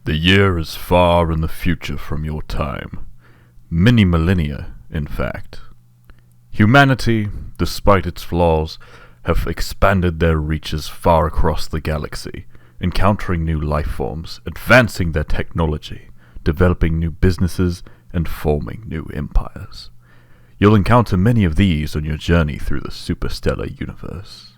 The year is far in the future from your time. Many millennia, in fact. Humanity, despite its flaws, have expanded their reaches far across the galaxy, encountering new life forms, advancing their technology, developing new businesses, and forming new empires. You'll encounter many of these on your journey through the Superstellar universe.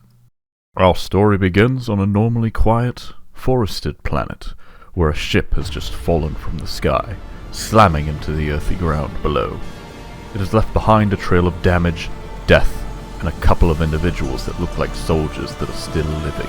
Our story begins on a normally quiet, forested planet, where a ship has just fallen from the sky, slamming into the earthy ground below. It has left behind a trail of damage, death, and a couple of individuals that look like soldiers that are still living.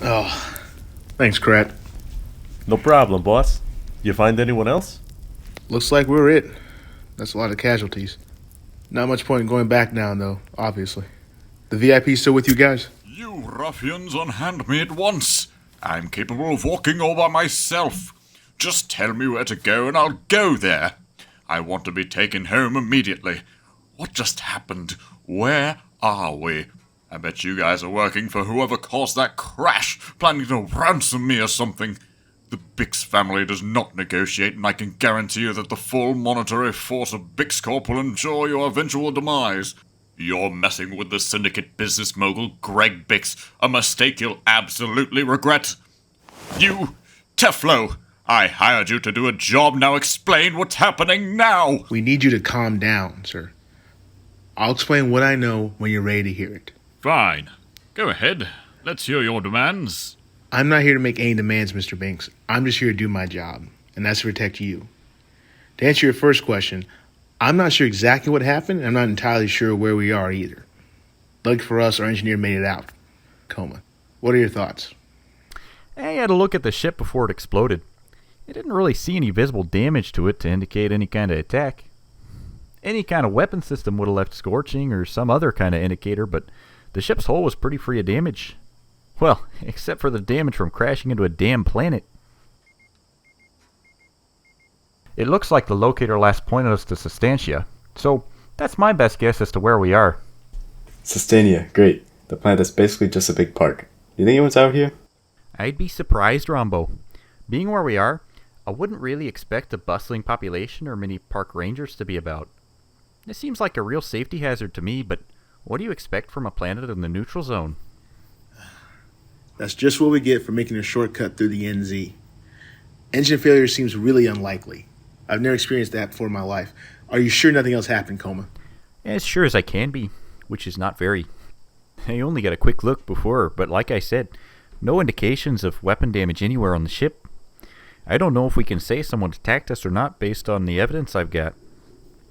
Oh, thanks, Krat. No problem, boss. You find anyone else? Looks like we're it. That's a lot of casualties. Not much point in going back now, though, obviously. The VIP's still with you guys? You ruffians unhand me at once. I'm capable of walking all by myself. Just tell me where to go and I'll go there. I want to be taken home immediately. What just happened? Where are we? I bet you guys are working for whoever caused that crash, planning to ransom me or something. The Bix family does not negotiate, and I can guarantee you that the full monetary force of Bix Corp will ensure your eventual demise. You're messing with the syndicate business mogul Greg Bix, a mistake you'll absolutely regret. You, Teflo, I hired you to do a job, now explain what's happening now! We need you to calm down, sir. I'll explain what I know when you're ready to hear it. Fine. Go ahead. Let's hear your demands. I'm not here to make any demands, Mr. Banks. I'm just here to do my job, and that's to protect you. To answer your first question, I'm not sure exactly what happened, and I'm not entirely sure where we are either. Lucky for us, our engineer made it out. Coma. What are your thoughts? I had a look at the ship before it exploded. I didn't really see any visible damage to it to indicate any kind of attack. Any kind of weapon system would have left scorching or some other kind of indicator, but the ship's hull was pretty free of damage. Well, except for the damage from crashing into a damn planet. It looks like the locator last pointed us to Sustantia, so that's my best guess as to where we are. Sustantia, great. The planet is basically just a big park. You think anyone's out here? I'd be surprised, Rhombo. Being where we are, I wouldn't really expect a bustling population or many park rangers to be about. It seems like a real safety hazard to me, but what do you expect from a planet in the neutral zone? That's just what we get for making a shortcut through the NZ. Engine failure seems really unlikely. I've never experienced that before in my life. Are you sure nothing else happened, Coma? As sure as I can be, which is not very. I only got a quick look before, but like I said, no indications of weapon damage anywhere on the ship. I don't know if we can say someone attacked us or not based on the evidence I've got.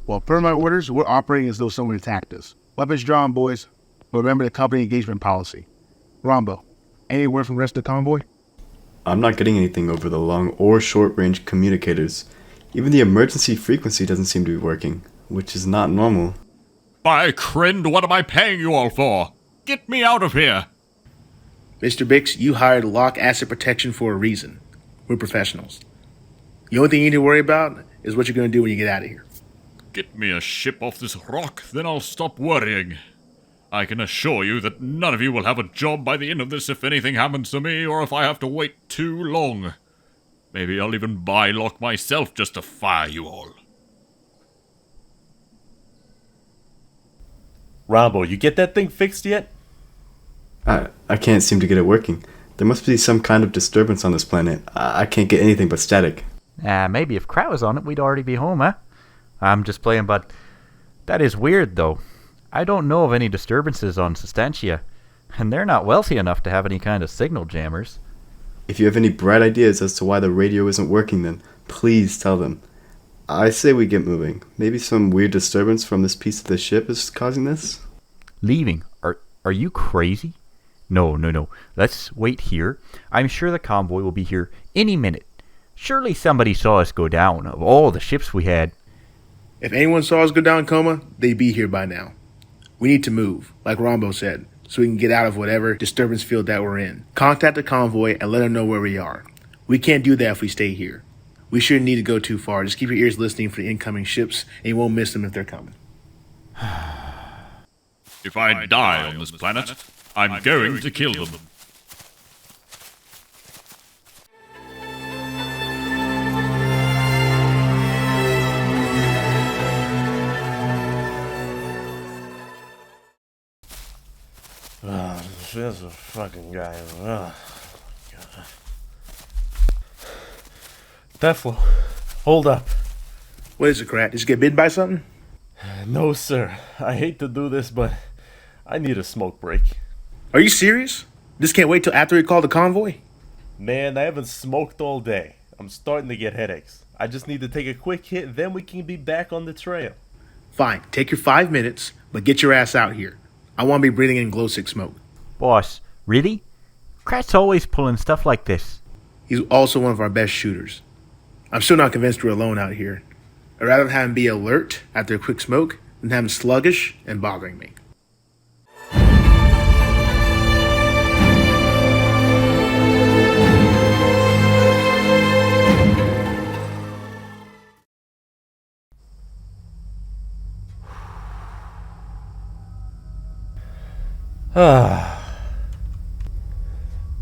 Well, per my orders, we're operating as though someone attacked us. Weapons drawn, boys. But remember the company engagement policy. Rhombo, any word from the rest of the convoy? I'm not getting anything over the long or short-range communicators. Even the emergency frequency doesn't seem to be working, which is not normal. By Krind, what am I paying you all for? Get me out of here! Mr. Bix, you hired Lock Asset Protection for a reason. We're professionals. The only thing you need to worry about is what you're going to do when you get out of here. Get me a ship off this rock, then I'll stop worrying. I can assure you that none of you will have a job by the end of this if anything happens to me, or if I have to wait too long. Maybe I'll even buy Lock myself just to fire you all. Rhombo, you get that thing fixed yet? I can't seem to get it working. There must be some kind of disturbance on this planet. I can't get anything but static. Maybe if Krat was on it, we'd already be home, huh? I'm just playing, but that is weird, though. I don't know of any disturbances on Sustantia. And they're not wealthy enough to have any kind of signal jammers. If you have any bright ideas as to why the radio isn't working, then please tell them. I say we get moving. Maybe some weird disturbance from this piece of the ship is causing this? Leaving? Are you crazy? No. Let's wait here. I'm sure the convoy will be here any minute. Surely somebody saw us go down. Of all the ships we had. If anyone saw us go down Coma, they'd be here by now. We need to move, like Rhombo said, so we can get out of whatever disturbance field that we're in. Contact the convoy and let them know where we are. We can't do that if we stay here. We shouldn't need to go too far. Just keep your ears listening for the incoming ships, and you won't miss them if they're coming. If I die on this planet, I'm going to kill them. There's a fucking guy. Teflo, hold up. What is it, Krat? Did you get bitten by something? No, sir. I hate to do this, but I need a smoke break. Are you serious? This can't wait till after we call the convoy? Man, I haven't smoked all day. I'm starting to get headaches. I just need to take a quick hit, then we can be back on the trail. Fine, take your 5 minutes, but get your ass out here. I want to be breathing in glow stick smoke. Boss, really? Krat's always pulling stuff like this. He's also one of our best shooters. I'm still not convinced we're alone out here. I'd rather have him be alert after a quick smoke than have him sluggish and bothering me.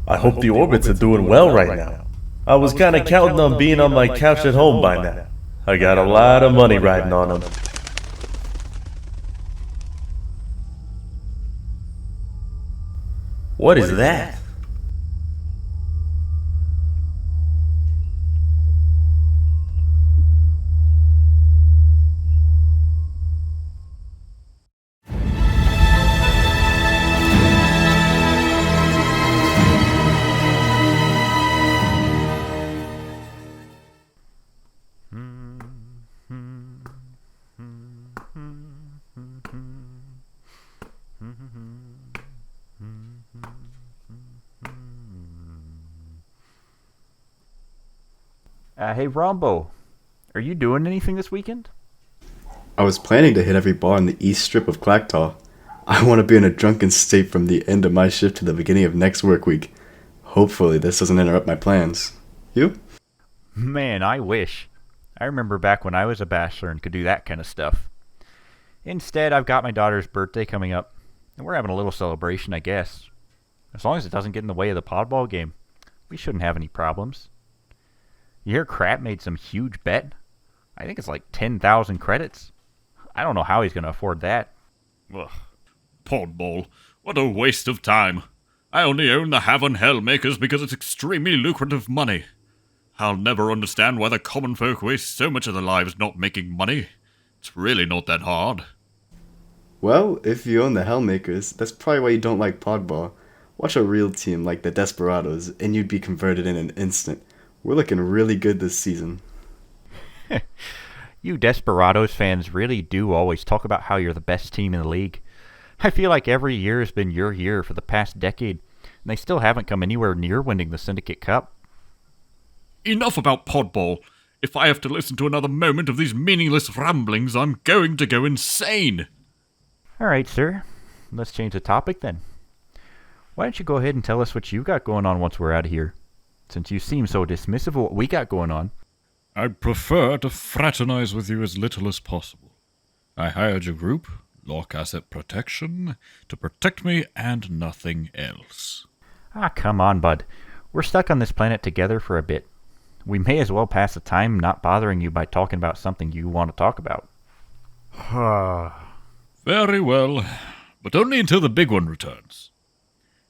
I hope the orbits are doing well right now. I was kind of counting on being on my couch at home by now. I got a lot of money riding on them. What is that? Hey, Rhombo, are you doing anything this weekend? I was planning to hit every bar in the east strip of Clactaw. I want to be in a drunken state from the end of my shift to the beginning of next work week. Hopefully this doesn't interrupt my plans. You? Man, I wish. I remember back when I was a bachelor and could do that kind of stuff. Instead, I've got my daughter's birthday coming up, and we're having a little celebration, I guess. As long as it doesn't get in the way of the podball game, we shouldn't have any problems. You hear Krat made some huge bet? I think it's like 10,000 credits. I don't know how he's going to afford that. Ugh. Podball. What a waste of time. I only own the Havon Hellmakers because it's extremely lucrative money. I'll never understand why the common folk waste so much of their lives not making money. It's really not that hard. Well, if you own the Hellmakers, that's probably why you don't like Podball. Watch a real team like the Desperados, and you'd be converted in an instant. We're looking really good this season. You Desperados fans really do always talk about how you're the best team in the league. I feel like every year has been your year for the past decade, and they still haven't come anywhere near winning the Syndicate Cup. Enough about Podball. If I have to listen to another moment of these meaningless ramblings, I'm going to go insane. All right, sir. Let's change the topic then. Why don't you go ahead and tell us what you've got going on once we're out of here? Since you seem so dismissive of what we got going on. I'd prefer to fraternize with you as little as possible. I hired your group, Lock Asset Protection, to protect me and nothing else. Ah, come on, bud. We're stuck on this planet together for a bit. We may as well pass the time not bothering you by talking about something you want to talk about. Very well, but only until the big one returns.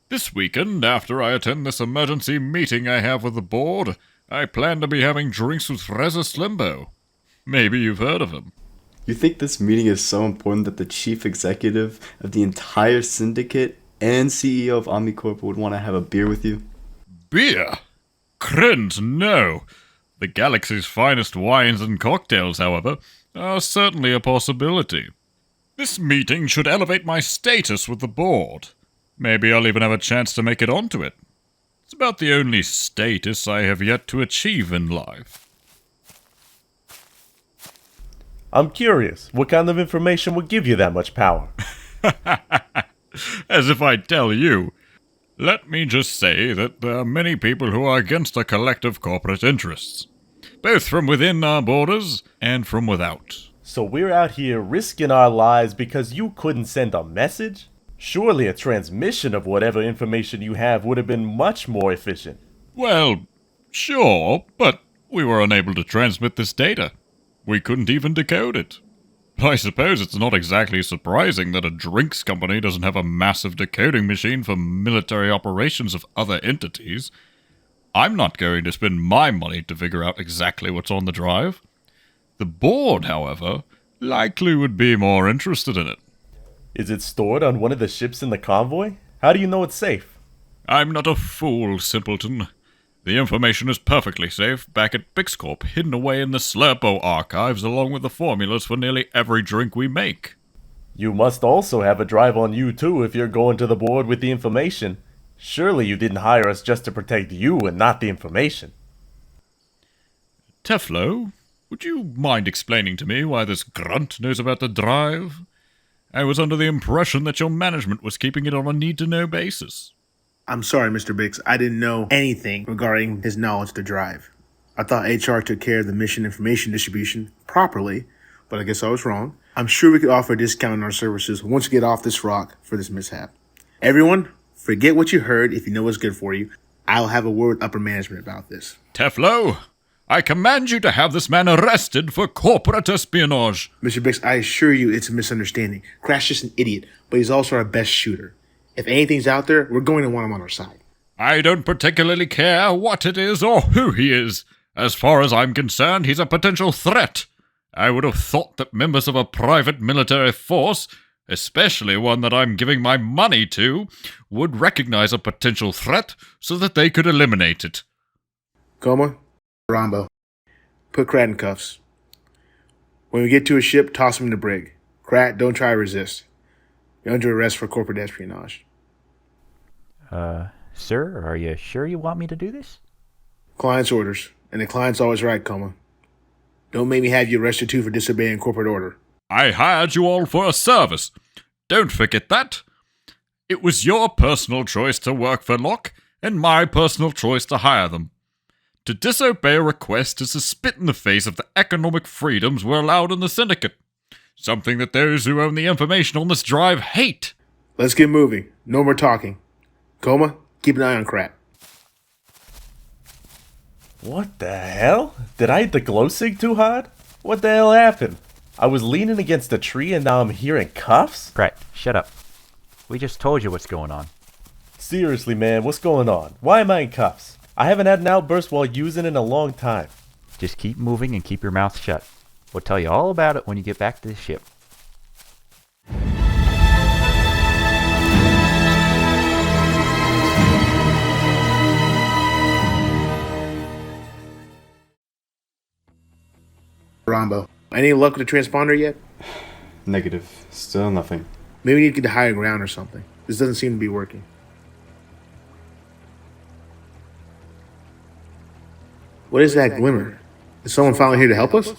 This weekend, after I attend this emergency meeting I have with the board, I plan to be having drinks with Reza Slimbo. Maybe you've heard of him. You think this meeting is so important that the chief executive of the entire syndicate and CEO of Omnicorp would want to have a beer with you? Beer? Krent, no. The galaxy's finest wines and cocktails, however, are certainly a possibility. This meeting should elevate my status with the board. Maybe I'll even have a chance to make it onto it. It's about the only status I have yet to achieve in life. I'm curious, what kind of information would give you that much power? As if I'd tell you. Let me just say that there are many people who are against our collective corporate interests, both from within our borders and from without. So we're out here risking our lives because you couldn't send a message? Surely a transmission of whatever information you have would have been much more efficient. Well, sure, but we were unable to transmit this data. We couldn't even decode it. I suppose it's not exactly surprising that a drinks company doesn't have a massive decoding machine for military operations of other entities. I'm not going to spend my money to figure out exactly what's on the drive. The board, however, likely would be more interested in it. Is it stored on one of the ships in the convoy? How do you know it's safe? I'm not a fool, simpleton. The information is perfectly safe back at Bixcorp, hidden away in the Slurpo archives along with the formulas for nearly every drink we make. You must also have a drive on you too if you're going to the board with the information. Surely you didn't hire us just to protect you and not the information. Teflo, would you mind explaining to me why this grunt knows about the drive? I was under the impression that your management was keeping it on a need-to-know basis. I'm sorry, Mr. Bix. I didn't know anything regarding his knowledge of the drive. I thought HR took care of the mission information distribution properly, but I guess I was wrong. I'm sure we could offer a discount on our services once we get off this rock for this mishap. Everyone, forget what you heard if you know what's good for you. I'll have a word with upper management about this. Teflo, I command you to have this man arrested for corporate espionage. Mr. Bix, I assure you it's a misunderstanding. Crash is an idiot, but he's also our best shooter. If anything's out there, we're going to want him on our side. I don't particularly care what it is or who he is. As far as I'm concerned, he's a potential threat. I would have thought that members of a private military force, especially one that I'm giving my money to, would recognize a potential threat so that they could eliminate it. Coma, Rhombo, put Krat in cuffs. When we get to a ship, toss him in the brig. Krat, don't try to resist. You're under arrest for corporate espionage. Sir, are you sure you want me to do this? Client's orders, and the client's always right, Coma. Don't make me have you arrested too for disobeying corporate order. I hired you all for a service. Don't forget that. It was your personal choice to work for Locke, and my personal choice to hire them. To disobey a request is to spit in the face of the economic freedoms we're allowed in the syndicate. Something that those who own the information on this drive hate. Let's get moving. No more talking. Coma, keep an eye on Krat. What the hell? Did I hit the glow sig too hard? What the hell happened? I was leaning against a tree and now I'm hearing cuffs? Pratt, shut up. We just told you what's going on. Seriously, man, what's going on? Why am I in cuffs? I haven't had an outburst while using it in a long time. Just keep moving and keep your mouth shut. We'll tell you all about it when you get back to the ship. Rhombo, any luck with the transponder yet? Negative. Still nothing. Maybe we need to get to higher ground or something. This doesn't seem to be working. What is that glimmer? Is someone finally here to help us?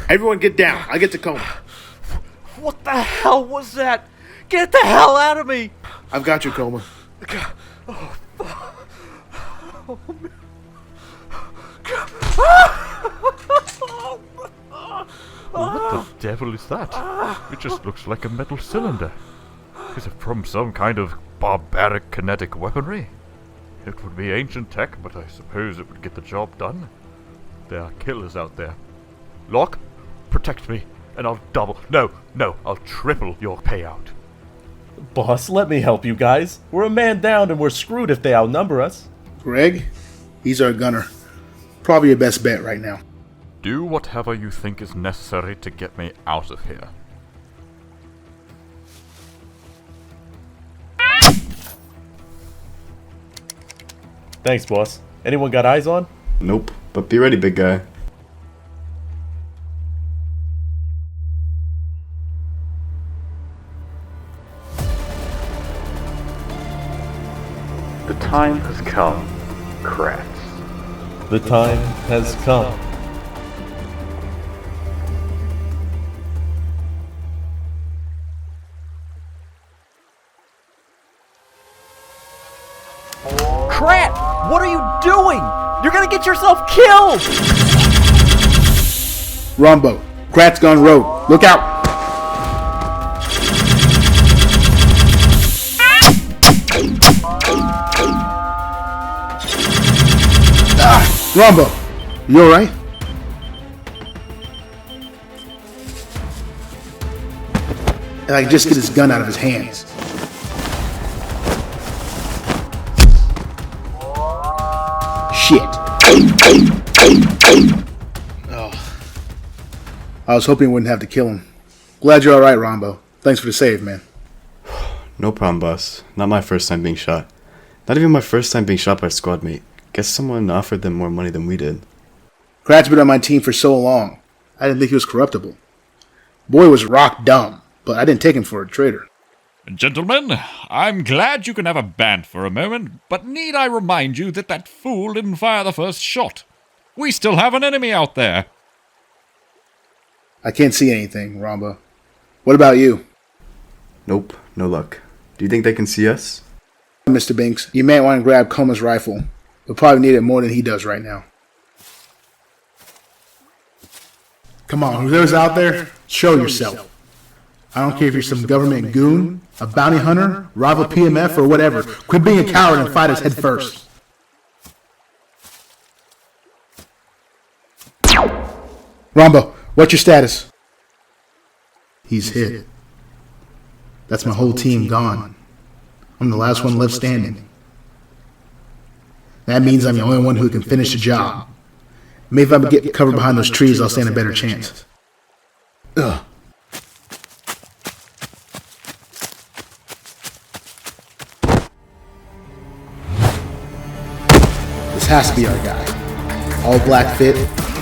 Everyone get down. I'll get to Coma. What the hell was that? Get the hell out of me! I've got you, Coma. What the devil is that? It just looks like a metal cylinder. Is it from some kind of barbaric kinetic weaponry? It would be ancient tech, but I suppose it would get the job done. There are killers out there. Locke, protect me, and I'll I'll triple your payout. Boss, let me help you guys. We're a man down and we're screwed if they outnumber us. Greg, he's our gunner. Probably your best bet right now. Do whatever you think is necessary to get me out of here. Thanks, boss. Anyone got eyes on? Nope, but be ready, big guy. The time has come, Kratz. The time has come. Krat! What are you doing? You're gonna get yourself killed! Rhombo, Krat's gone rogue. Look out! Rhombo, you alright? And I can just get his gun out of his hands. Shit. Oh. I was hoping we wouldn't have to kill him. Glad you're alright, Rhombo. Thanks for the save, man. No problem, boss. Not my first time being shot. Not even my first time being shot by a squad mate. Guess someone offered them more money than we did. Krat's been on my team for so long. I didn't think he was corruptible. Boy was rock dumb, but I didn't take him for a traitor. Gentlemen, I'm glad you can have a bant for a moment, but need I remind you that that fool didn't fire the first shot? We still have an enemy out there. I can't see anything, Rhombo. What about you? Nope, no luck. Do you think they can see us? Mr. Binks, you may want to grab Coma's rifle. We'll probably need it more than he does right now. Come on, whoever's out there, show yourself. I don't care if you're some government goon, a bounty hunter, rival PMF, or whatever. Quit being a coward and fight us head first. Rhombo, what's your status? He's hit. That's my whole team gone. I'm the last one left standing. That means I'm the only one who can finish the job. Maybe if I get covered behind those trees, I'll stand a better chance. Ugh. This has to be our guy. All black fit,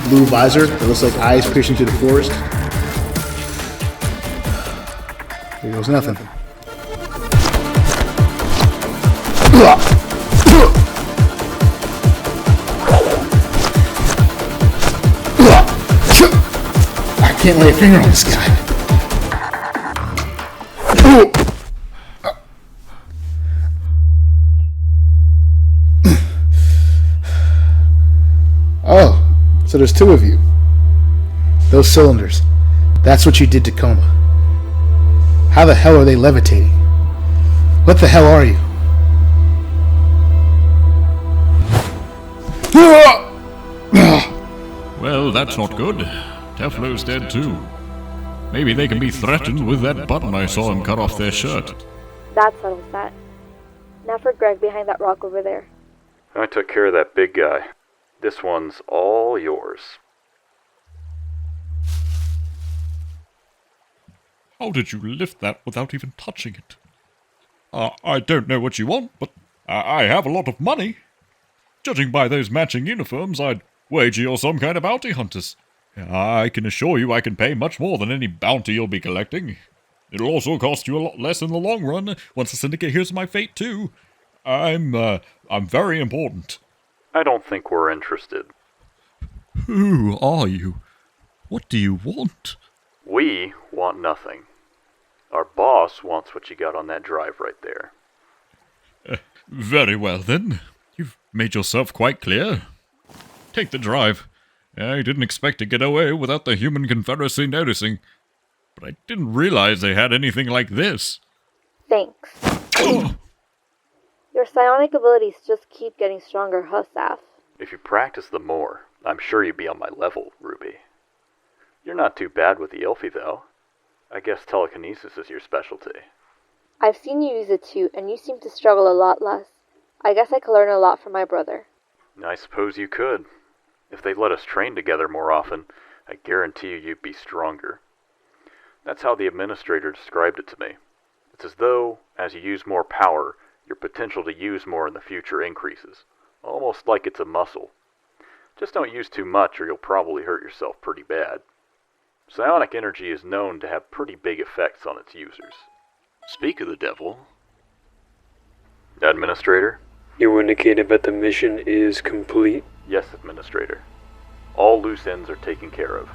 blue visor that looks like eyes piercing through the forest. Here goes nothing. I can't lay a finger on this guy. Oh, so there's two of you. Those cylinders. That's what you did to Coma. How the hell are they levitating? What the hell are you? Well, that's not good. Teflo's dead too. Maybe they can be threatened with that button I saw him cut off their shirt. That settles that. Now for Greg behind that rock over there. I took care of that big guy. This one's all yours. How did you lift that without even touching it? I don't know what you want, but I have a lot of money. Judging by those matching uniforms, I'd wager you're some kind of bounty hunters. I can assure you I can pay much more than any bounty you'll be collecting. It'll also cost you a lot less in the long run, once the Syndicate hears my fate too. I'm very important. I don't think we're interested. Who are you? What do you want? We want nothing. Our boss wants what you got on that drive right there. Very well then. You've made yourself quite clear. Take the drive. I didn't expect to get away without the Human Confederacy noticing. But I didn't realize they had anything like this. Thanks. Oh. Your psionic abilities just keep getting stronger, huh, Saph? If you practice them more, I'm sure you'd be on my level, Ruby. You're not too bad with the Elfie, though. I guess telekinesis is your specialty. I've seen you use it too, and you seem to struggle a lot less. I guess I could learn a lot from my brother. I suppose you could. If they let us train together more often, I guarantee you'd be stronger. That's how the administrator described it to me. It's as though, as you use more power, your potential to use more in the future increases, almost like it's a muscle. Just don't use too much or you'll probably hurt yourself pretty bad. Psionic energy is known to have pretty big effects on its users. Speak of the devil. Administrator? You indicated that the mission is complete? Yes, Administrator. All loose ends are taken care of.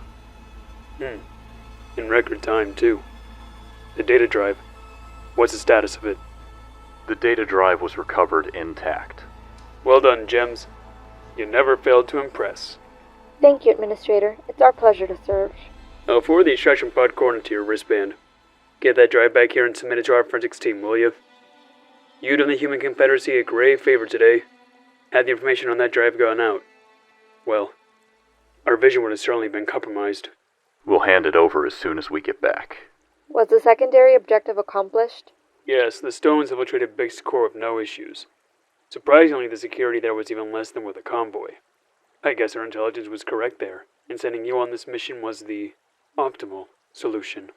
In record time, too. The data drive. What's the status of it? The data drive was recovered intact. Well done, Gems. You never failed to impress. Thank you, Administrator. It's our pleasure to serve. I'll forward the extraction pod coordinate to your wristband. Get that drive back here and submit it to our forensics team, will you? You done the Human Confederacy a great favor today. Had the information on that drive gone out, well, our vision would have certainly been compromised. We'll hand it over as soon as we get back. Was the secondary objective accomplished? Yes, the Stones infiltrated Big's core with no issues. Surprisingly, the security there was even less than with the convoy. I guess our intelligence was correct there, and sending you on this mission was the optimal solution.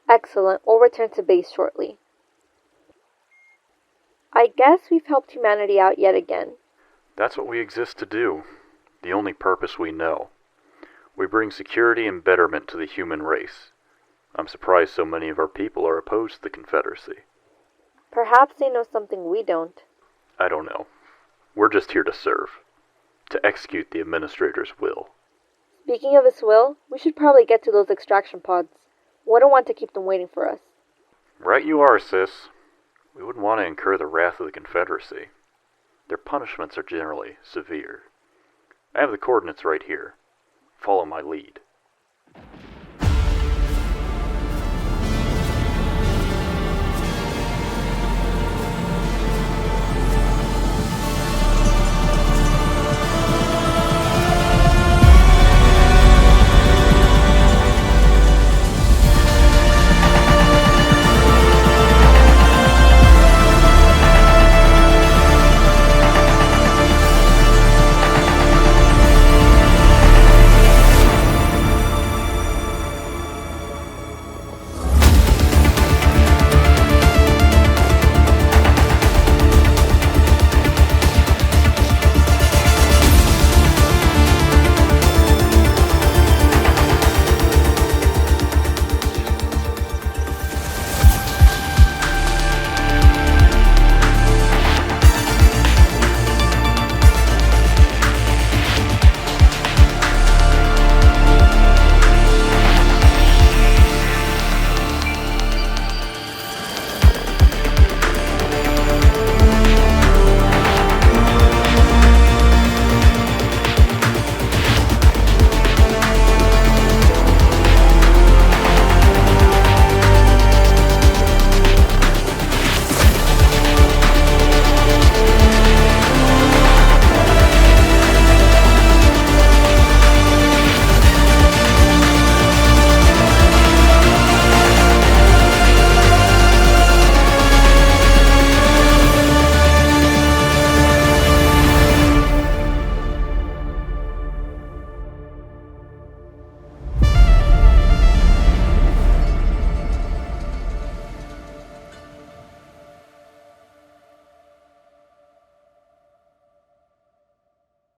Excellent. We'll return to base shortly. I guess we've helped humanity out yet again. That's what we exist to do. The only purpose we know. We bring security and betterment to the human race. I'm surprised so many of our people are opposed to the Confederacy. Perhaps they know something we don't. I don't know. We're just here to serve. To execute the Administrator's will. Speaking of his will, we should probably get to those extraction pods. We don't want to keep them waiting for us. Right you are, sis. We wouldn't want to incur the wrath of the Confederacy. Their punishments are generally severe. I have the coordinates right here. Follow my lead.